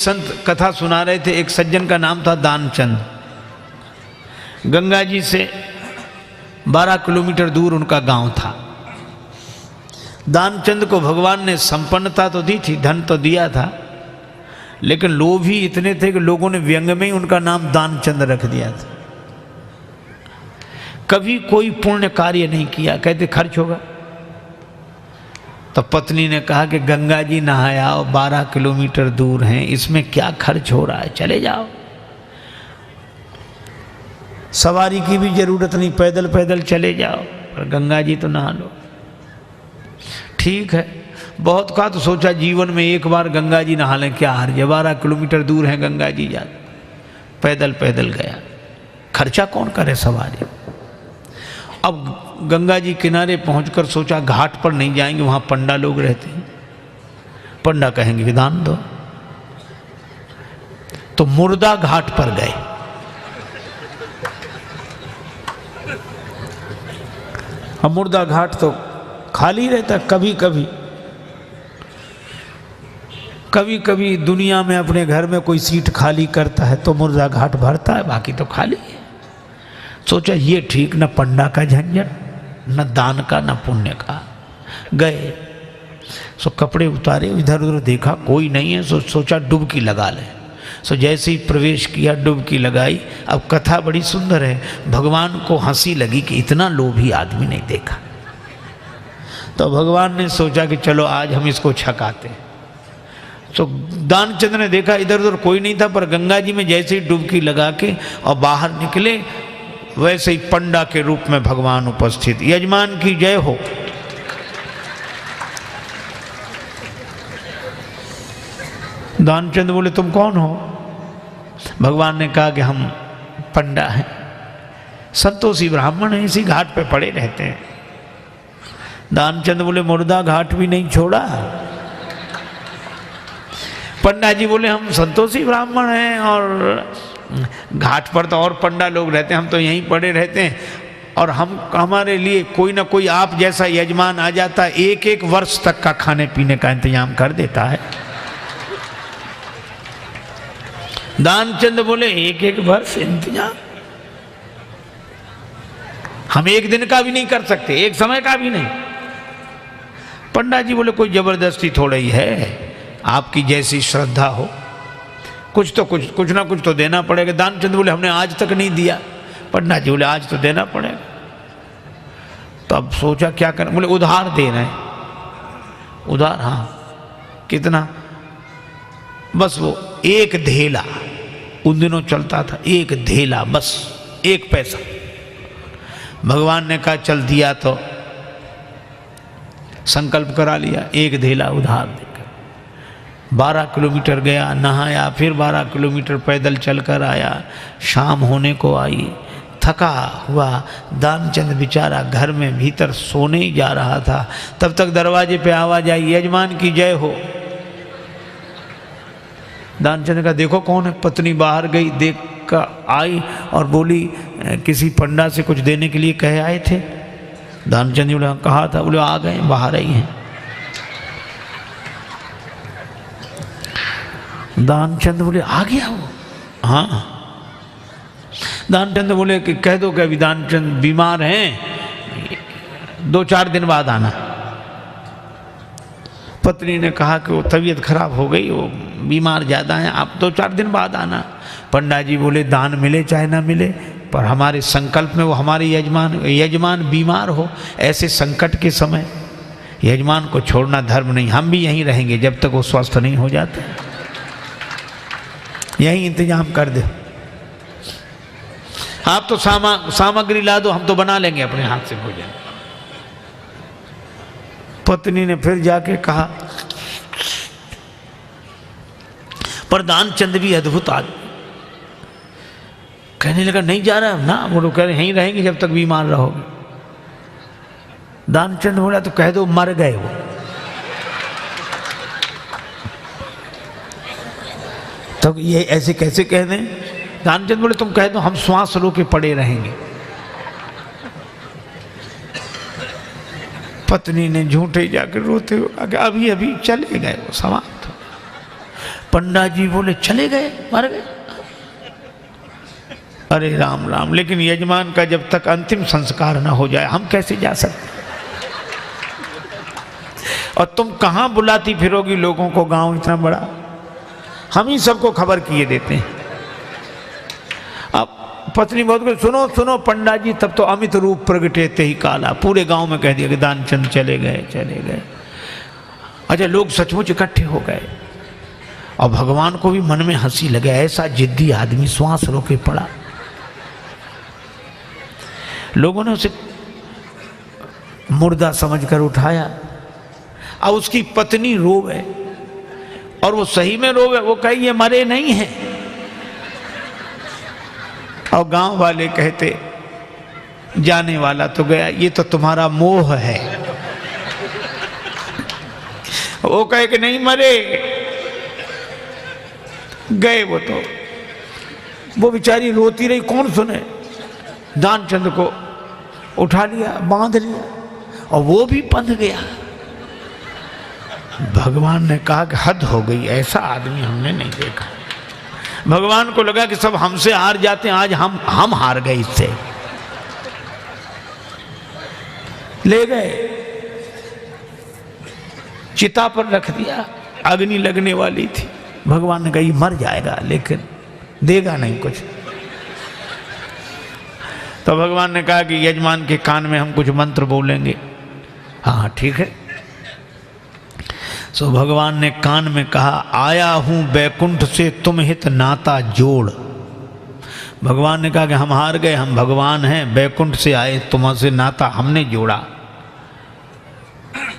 संत कथा सुना रहे थे। एक सज्जन का नाम था दानचंद। गंगा जी से 12 किलोमीटर दूर उनका गांव था। दानचंद को भगवान ने संपन्नता तो दी थी, धन तो दिया था, लेकिन लोभ ही इतने थे कि लोगों ने व्यंग में ही उनका नाम दानचंद रख दिया था। कभी कोई पुण्य कार्य नहीं किया, कहते खर्च होगा। तो पत्नी ने कहा कि गंगा जी नहाया 12 किलोमीटर दूर हैं, इसमें क्या खर्च हो रहा है, चले जाओ। सवारी की भी जरूरत नहीं, पैदल पैदल चले जाओ, पर गंगा जी तो नहा लो। ठीक है, बहुत कहा तो सोचा जीवन में एक बार गंगा जी नहा लें, क्या हर्ज है, 12 किलोमीटर दूर है गंगा जी, जा पैदल पैदल गया, खर्चा कौन करे सवारी। अब गंगा जी किनारे पहुंचकर सोचा घाट पर नहीं जाएंगे, वहां पंडा लोग रहते हैं, पंडा कहेंगे कि दान दो। तो मुर्दा घाट पर गए। अब मुर्दा घाट तो खाली रहता, कभी कभी दुनिया में अपने घर में कोई सीट खाली करता है तो मुर्दा घाट भरता है, बाकी तो खाली है। सोचा ये ठीक, न पंडा का झंझट, न दान का, न पुण्य का। गए सो कपड़े उतारे, इधर उधर देखा कोई नहीं है, सोचा डुबकी लगा ले। सो जैसे ही प्रवेश किया, डुबकी लगाई। अब कथा बड़ी सुंदर है, भगवान को हंसी लगी कि इतना लोभी आदमी नहीं देखा। तो भगवान ने सोचा कि चलो आज हम इसको छकाते। तो दानचंद ने देखा इधर उधर कोई नहीं था, पर गंगा जी में जैसे ही डुबकी लगा के और बाहर निकले, वैसे ही पंडा के रूप में भगवान उपस्थित। यजमान की जय हो। दानचंद बोले तुम कौन हो? भगवान ने कहा कि हम पंडा हैं, संतोषी ब्राह्मण हैं, इसी घाट पे पड़े रहते हैं। दानचंद बोले मुर्दा घाट भी नहीं छोड़ा। पंडा जी बोले हम संतोषी ब्राह्मण हैं और घाट पर तो और पंडा लोग रहते हैं, हम तो यहीं पड़े रहते हैं, और हमारे लिए कोई ना कोई आप जैसा यजमान आ जाता है, 1-1 वर्ष तक का खाने पीने का इंतजाम कर देता है। दानचंद बोले 1-1 वर्ष इंतजाम? हम एक दिन का भी नहीं कर सकते, एक समय का भी नहीं। पंडा जी बोले कोई जबरदस्ती थोड़ा ही है, आपकी जैसी श्रद्धा हो, कुछ ना कुछ तो देना पड़ेगा। दानचंद बोले हमने आज तक नहीं दिया। पंडा जी बोले आज तो देना पड़ेगा। तो अब सोचा क्या करें, बोले उधार दे रहे हैं। उधार? हाँ। कितना? बस वो 1 धेला, उन दिनों चलता था 1 धेला, बस 1 पैसा। भगवान ने कहा चल दिया, तो संकल्प करा लिया 1 धेला उधार देकर। 12 किलोमीटर गया, नहाया, फिर 12 किलोमीटर पैदल चलकर आया। शाम होने को आई, थका हुआ दानचंद बेचारा घर में भीतर सोने ही जा रहा था। तब तक दरवाजे पे आवाज आई, यजमान की जय हो। दानचंद का देखो कौन है। पत्नी बाहर गई, देख कर आई और बोली किसी पंडा से कुछ देने के लिए कहे आए थे? दानचंद बोले कहा था। बोले आ गए, बाहर आई हैं। दानचंद बोले आ गया वो? हाँ। दानचंद बोले कि कह दो कि अभी दानचंद बीमार हैं, 2-4 दिन बाद आना। पत्नी ने कहा कि वो तबीयत खराब हो गई, वो बीमार ज़्यादा हैं, आप 2-4 दिन बाद आना। पंडा जी बोले दान मिले चाहे ना मिले, पर हमारे संकल्प में वो हमारे यजमान बीमार हो, ऐसे संकट के समय यजमान को छोड़ना धर्म नहीं। हम भी यहीं रहेंगे जब तक वो स्वस्थ नहीं हो जाते, यहीं इंतजाम कर दे। आप तो सामग्री ला दो, हम तो बना लेंगे अपने हाथ से भोजन। पत्नी ने फिर जाके कहा, पर दानचंद भी अद्भुत आदमी, कहने लगा नहीं जा रहा ना। वो लोग कह रहे यहीं रहेंगे जब तक बीमार रहोगे। दानचंद बोला तो कह दो मर गए वो। तो ये ऐसे कैसे कह दें? दानचंद बोले तुम कह दो हम श्वास रो के पड़े रहेंगे। पत्नी ने झूठे जाकर रोते हुए अभी चले गए, वो समाप्त हो। पंडा जी बोले चले गए, मर गए। अरे राम राम, लेकिन यजमान का जब तक अंतिम संस्कार ना हो जाए हम कैसे जा सकते? और तुम कहां बुलाती फिरोगी लोगों को, गांव इतना बड़ा, हम ही सबको खबर किए देते हैं। अब पत्नी बहुत कुछ, सुनो सुनो पंडा जी, तब तो अमित रूप प्रगटेते ही काला, पूरे गांव में कह दिया कि दानचंद चले गए चले गए। अच्छा, लोग सचमुच इकट्ठे हो गए और भगवान को भी मन में हंसी लगे, ऐसा जिद्दी आदमी श्वास रोके पड़ा। लोगों ने उसे मुर्दा समझकर उठाया। अब उसकी पत्नी रोवे, और वो सही में रोवे, वो कहे ये मरे नहीं हैं। और गांव वाले कहते जाने वाला तो गया, ये तो तुम्हारा मोह है। वो कहे कि नहीं मरे, गए वो तो। वो बेचारी रोती रही, कौन सुने। दानचंद को उठा लिया, बांध लिया, और वो भी बंध गया। भगवान ने कहा कि हद हो गई, ऐसा आदमी हमने नहीं देखा। भगवान को लगा कि सब हमसे हार जाते हैं, आज हम हार गए इससे। ले गए, चिता पर रख दिया, अग्नि लगने वाली थी। भगवान ने कहा ये मर जाएगा लेकिन देगा नहीं कुछ। तो भगवान ने कहा कि यजमान के कान में हम कुछ मंत्र बोलेंगे। हाँ ठीक है। सो भगवान ने कान में कहा, आया हूं बैकुंठ से तुम हित नाता जोड़। भगवान ने कहा कि हम हार गए, हम भगवान हैं, बैकुंठ से आए, तुमसे नाता हमने जोड़ा।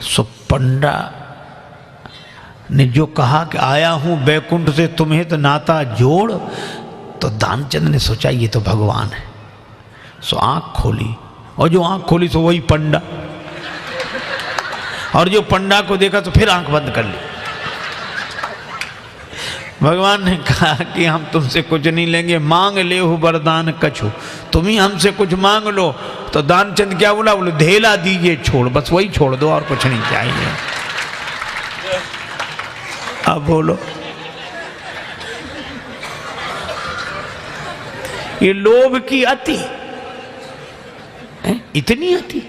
सो पंडा ने जो कहा कि आया हूं बैकुंठ से तुम हित नाता जोड़, तो दानचंद ने सोचा ये तो भगवान है। सो आंख खोली, और जो आंख खोली सो वही पंडा, और जो पंडा को देखा तो फिर आंख बंद कर ली। भगवान ने कहा कि हम तुमसे कुछ नहीं लेंगे, मांग ले हो वरदान कछु, तुम ही हमसे कुछ मांग लो। तो दानचंद क्या बोला, बोले धेला दीजिए छोड़, बस वही छोड़ दो और कुछ नहीं चाहिए। अब बोलो, ये लोभ की अति, इतनी अति।